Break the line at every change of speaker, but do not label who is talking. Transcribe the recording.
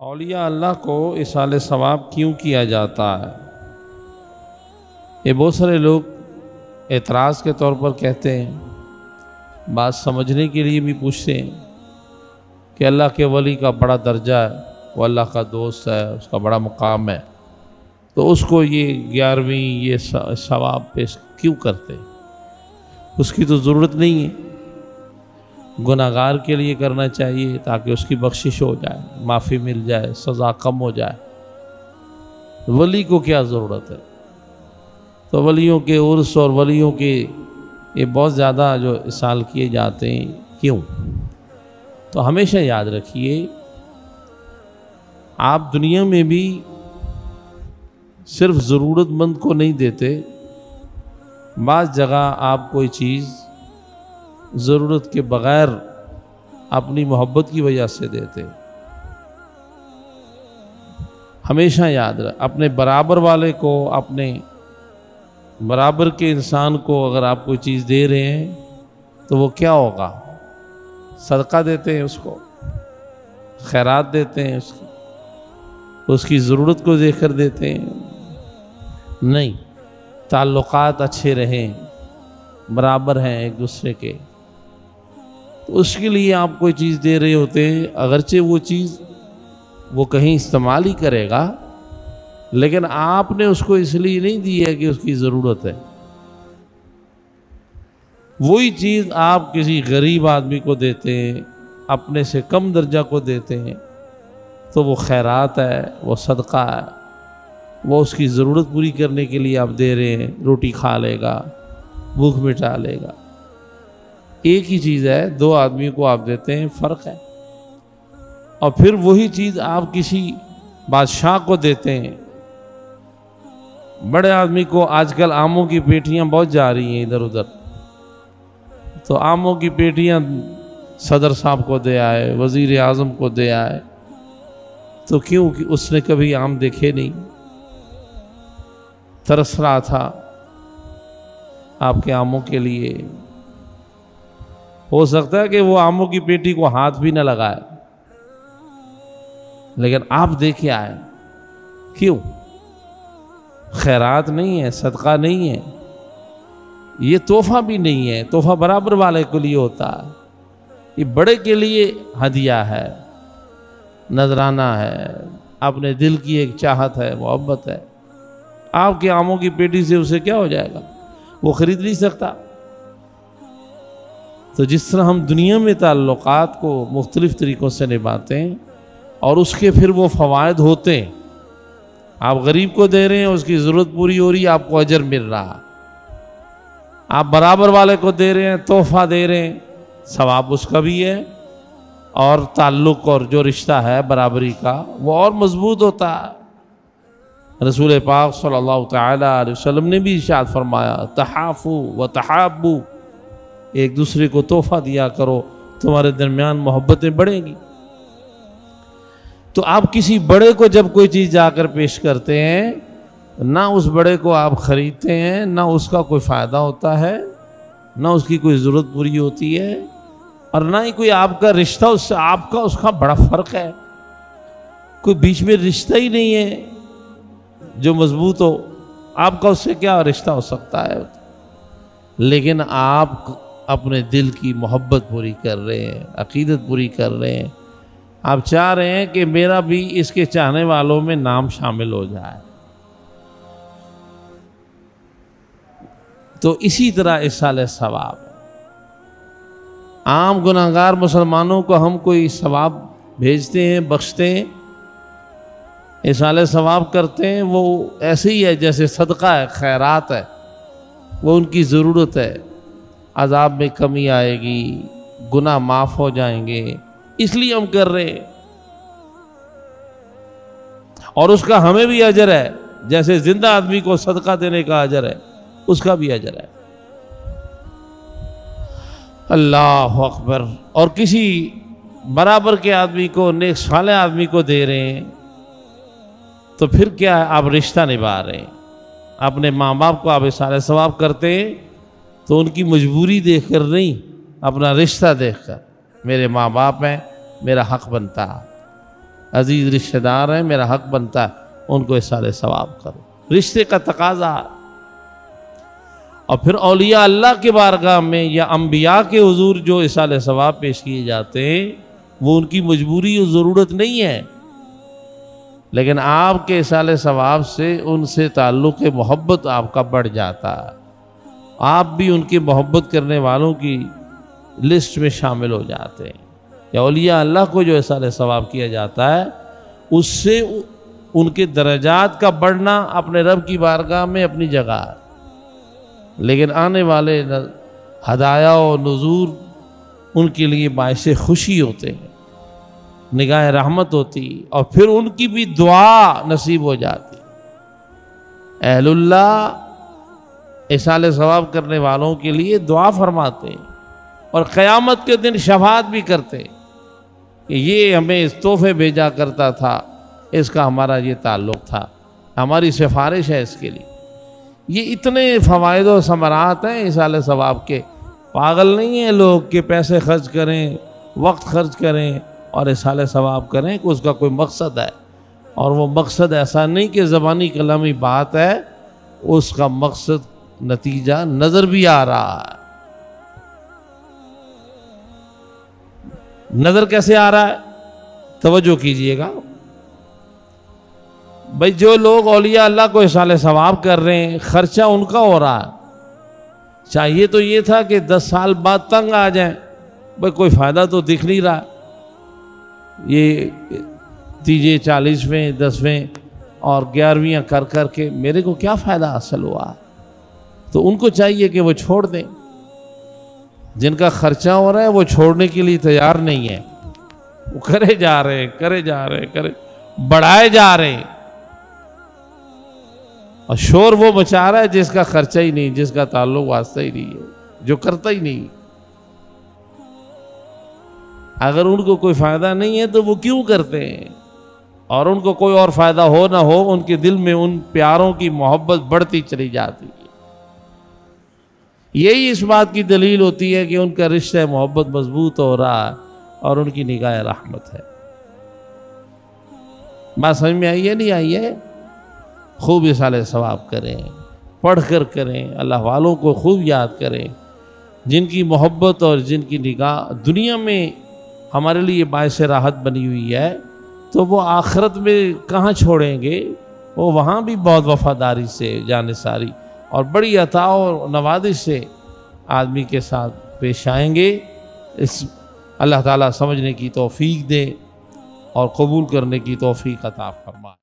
اولیاء اللہ کو اصال ثواب کیوں کیا جاتا ہے؟ یہ بہت سارے لوگ اعتراض کے طور پر کہتے ہیں، بات سمجھنے کے لیے بھی پوچھتے ہیں کہ اللہ کے ولی کا بڑا درجہ ہے، وہ اللہ کا دوست ہے، اس کا بڑا مقام ہے، تو اس کو یہ 11ویں یہ ثواب پیش کیوں کرتے؟ اس کی تو ضرورت نہیں ہے، گناہگار کے لیے کرنا چاہیے تاکہ اس کی بخشش ہو جائے، معافی مل جائے، سزا کم ہو جائے، ولی کو کیا ضرورت ہے؟ تو ولیوں کے عرس اور ولیوں کے یہ بہت زیادہ جو اصال کیے جاتے ہیں، کیوں؟ تو ہمیشہ یاد رکھیے، آپ دنیا میں بھی صرف ضرورت مند کو نہیں دیتے، بعض جگہ آپ کوئی چیز ضرورت کے بغیر اپنی محبت کی وجہ سے دیتے۔ ہمیشہ یاد رکھ، اپنے برابر والے کو، اپنے برابر کے انسان کو اگر آپ کوئی چیز دے رہے ہیں تو وہ کیا ہوگا؟ صدقہ دیتے ہیں، اس کو خیرات دیتے ہیں، اس کی ضرورت کو دیکھ کر دیتے ہیں؟ نہیں، تعلقات اچھے رہیں، برابر ہیں ایک دوسرے کے، تو اس کے لیے آپ کوئی چیز دے رہے ہوتے ہیں، اگرچہ وہ چیز وہ کہیں استعمال ہی کرے گا، لیکن آپ نے اس کو اس لیے نہیں دی ہے کہ اس کی ضرورت ہے۔ وہی چیز آپ کسی غریب آدمی کو دیتے ہیں، اپنے سے کم درجہ کو دیتے ہیں، تو وہ خیرات ہے، وہ صدقہ ہے، وہ اس کی ضرورت پوری کرنے کے لیے آپ دے رہے ہیں، روٹی کھا لے گا، بھوک مٹا لے گا۔ ایک ہی چیز ہے، دو آدمیوں کو آپ دیتے ہیں، فرق ہے۔ اور پھر وہی چیز آپ کسی بادشاہ کو دیتے ہیں، بڑے آدمی کو۔ آج کل آموں کی پیٹیاں بہت جا رہی ہیں ادھر ادھر، تو آموں کی پیٹیاں صدر صاحب کو دے آئے، وزیر اعظم کو دے آئے، تو کیوں کہ اس نے کبھی آم دیکھے نہیں، ترس رہا تھا آپ کے آموں کے لیے۔ ہو سکتا ہے کہ وہ آموں کی پیٹی کو ہاتھ بھی نہ لگائے، لیکن آپ دے کے آئے، کیوں؟ خیرات نہیں ہے، صدقہ نہیں ہے، یہ تحفہ بھی نہیں ہے۔ تحفہ برابر والے کے لیے ہوتا ہے، یہ بڑے کے لیے ہدیہ ہے، نذرانہ ہے، اپنے دل کی ایک چاہت ہے، محبت ہے۔ آپ کے آموں کی پیٹی سے اسے کیا ہو جائے گا؟ وہ خرید نہیں سکتا۔ تو جس طرح ہم دنیا میں تعلقات کو مختلف طریقوں سے نبھاتے ہیں اور اس کے پھر وہ فوائد ہوتے ہیں، آپ غریب کو دے رہے ہیں، اس کی ضرورت پوری ہو رہی ہے، آپ کو اجر مل رہا۔ آپ برابر والے کو دے رہے ہیں، تحفہ دے رہے ہیں، ثواب اس کا بھی ہے، اور تعلق اور جو رشتہ ہے برابری کا وہ اور مضبوط ہوتا ہے۔ رسول پاک صلی اللہ تعالی علیہ وسلم نے بھی ارشاد فرمایا، تحافوا وتحابوا، ایک دوسرے کو تحفہ دیا کرو، تمہارے درمیان محبتیں بڑھیں گی۔ تو آپ کسی بڑے کو جب کوئی چیز جا کر پیش کرتے ہیں، نہ اس بڑے کو آپ خریدتے ہیں، نہ اس کا کوئی فائدہ ہوتا ہے، نہ اس کی کوئی ضرورت پوری ہوتی ہے، اور نہ ہی کوئی آپ کا رشتہ اس سے اس کا بڑا فرق ہے، کوئی بیچ میں رشتہ ہی نہیں ہے جو مضبوط ہو۔ آپ کا اس سے کیا رشتہ ہو سکتا ہے؟ لیکن آپ اپنے دل کی محبت پوری کر رہے ہیں، عقیدت پوری کر رہے ہیں، آپ چاہ رہے ہیں کہ میرا بھی اس کے چاہنے والوں میں نام شامل ہو جائے۔ تو اسی طرح اصال ثواب، عام گناہگار مسلمانوں کو ہم کوئی ثواب بھیجتے ہیں، بخشتے ہیں، اصال ثواب کرتے ہیں، وہ ایسے ہی ہے جیسے صدقہ ہے، خیرات ہے، وہ ان کی ضرورت ہے، عذاب میں کمی آئے گی، گناہ معاف ہو جائیں گے، اس لیے ہم کر رہے ہیں، اور اس کا ہمیں بھی اجر ہے، جیسے زندہ آدمی کو صدقہ دینے کا اجر ہے، اس کا بھی اجر ہے۔ اللہ اکبر۔ اور کسی برابر کے آدمی کو، نیک صالح آدمی کو دے رہے ہیں، تو پھر کیا ہے؟ آپ رشتہ نبھا رہے ہیں۔ اپنے ماں باپ کو آپ اصال ثواب کرتے ہیں تو ان کی مجبوری دیکھ کر نہیں، اپنا رشتہ دیکھ کر، میرے ماں باپ ہیں، میرا حق بنتا ہے۔ عزیز رشتہ دار ہیں، میرا حق بنتا ہے ان کو ایصال ثواب کرو، رشتے کا تقاضا۔ اور پھر اولیاء اللہ کے بارگاہ میں یا انبیاء کے حضور جو ایصال ثواب پیش کیے جاتے ہیں وہ ان کی مجبوری و ضرورت نہیں ہے، لیکن آپ کے ایصال ثواب سے ان سے تعلق محبت آپ کا بڑھ جاتا ہے، آپ بھی ان کی محبت کرنے والوں کی لسٹ میں شامل ہو جاتے ہیں۔ یا اولیاء اللہ کو جو ایصال ثواب کیا جاتا ہے اس سے ان کے درجات کا بڑھنا اپنے رب کی بارگاہ میں اپنی جگہ ہے، لیکن آنے والے ہدایہ و نذور ان کے لیے باعث خوشی ہوتے ہیں، نگاہ رحمت ہوتی، اور پھر ان کی بھی دعا نصیب ہو جاتی۔ اہل اللہ ایصال ثواب کرنے والوں کے لیے دعا فرماتے ہیں اور قیامت کے دن شفاعت بھی کرتے ہیں کہ یہ ہمیں اس تحفے بھیجا کرتا تھا، اس کا ہمارا یہ تعلق تھا، ہماری سفارش ہے اس کے لیے۔ یہ اتنے فوائد و ثمرات ہیں ایصال ثواب کے، پاگل نہیں ہیں لوگ کہ پیسے خرچ کریں، وقت خرچ کریں اور ایصال ثواب کریں کہ اس کا کوئی مقصد ہے، اور وہ مقصد ایسا نہیں کہ زبانی کلامی بات ہے، اس کا مقصد نتیجہ نظر بھی آ رہا ہے۔ نظر کیسے آ رہا ہے؟ توجہ کیجئے گا بھئی، جو لوگ اولیاء اللہ کو ایصال ثواب کر رہے ہیں خرچہ ان کا ہو رہا ہے، چاہیے تو یہ تھا کہ 10 سال بعد تنگ آ جائیں، بھئی کوئی فائدہ تو دکھ نہیں رہا، یہ 30 40ویں 10ویں اور 11ویں کر کر کے میرے کو کیا فائدہ حاصل ہوا؟ تو ان کو چاہیے کہ وہ چھوڑ دیں، جن کا خرچہ ہو رہا ہے وہ چھوڑنے کے لیے تیار نہیں ہے، وہ کرے جا رہے بڑھائے جا رہے ہیں، اور شور وہ مچا رہا ہے جس کا خرچہ ہی نہیں، جس کا تعلق واسطہ ہی نہیں ہے، جو کرتا ہی نہیں۔ اگر ان کو کوئی فائدہ نہیں ہے تو وہ کیوں کرتے ہیں؟ اور ان کو کوئی اور فائدہ ہو نہ ہو، ان کے دل میں ان پیاروں کی محبت بڑھتی چلی جاتی ہے۔ یہی اس بات کی دلیل ہوتی ہے کہ ان کا رشتہ محبت مضبوط ہو رہا ہے اور ان کی نگاہ رحمت ہے۔ بات سمجھ میں آئی ہے نہیں آئی ہے؟ خوب ایصال ثواب کریں، پڑھ کر کریں، اللہ والوں کو خوب یاد کریں، جن کی محبت اور جن کی نگاہ دنیا میں ہمارے لیے باعث راحت بنی ہوئی ہے، تو وہ آخرت میں کہاں چھوڑیں گے؟ وہ وہاں بھی بہت وفاداری سے جانثاری اور بڑی عطا اور نوازش سے آدمی کے ساتھ پیش آئیں گے۔ اس اللہ تعالیٰ سمجھنے کی توفیق دے اور قبول کرنے کی توفیق عطا فرمائے۔